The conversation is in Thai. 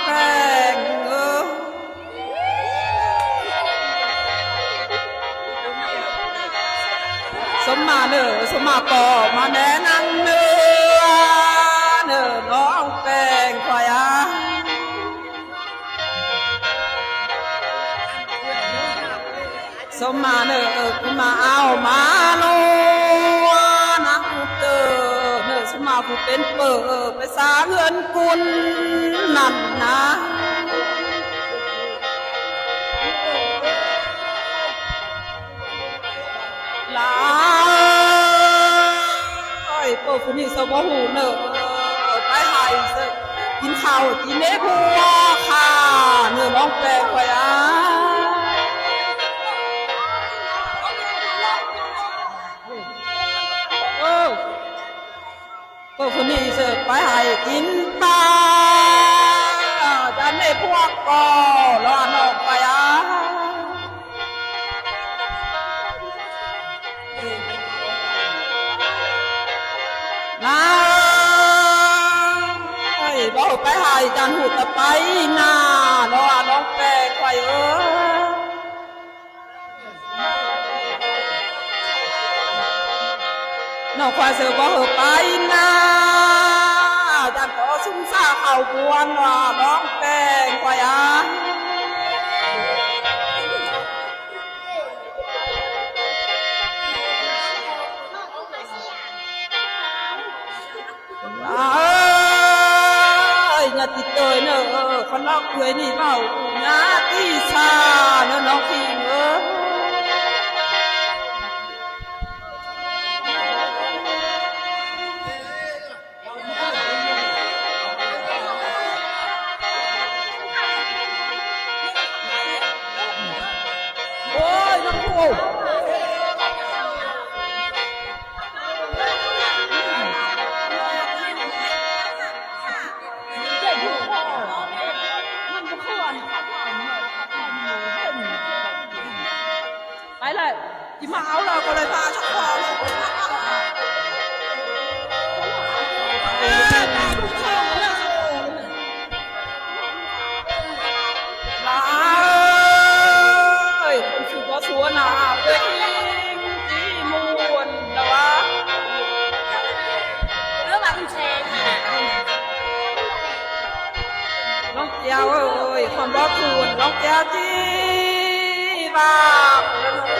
แกงสมมาเนอสมมาปอมาแน่นังเนื้อน้องแกงควายสมมาเนอกูมาเอามาโลนักเตอเนอสมมาผู้เป็นเปิดไปสาเงินกุลนั่นนะลาไอ้เปิดคนนี้สมหูเนอไปหายกินข้าวกินเนื้อพัวค่ะเนื้อน้องแปลงควายพวกคนนี้เสิร์ฟไปให้กินปลาจะให้พวกก็รอนออกไปนะไอ้บอกไปให้จันหูตะไปนารอน้องแปลงไปนอกควายเสือบอกไปนะจันขอซุ้มซาเข่าบวนว่าน้องแกงควายnhà tịt tới nở con lóc cười nỉ vào nhà tí xa nở nó khi nữa ôi nó khổไปเลยที่มาเอาเราก็เลยพาชักคอลายคนสุภาพสวยหนาเป็นที่มวนนะวะเรื่องแบบเชนน้องเจ้าเอ้ยความรักคุณน้องเจ้าจีบาง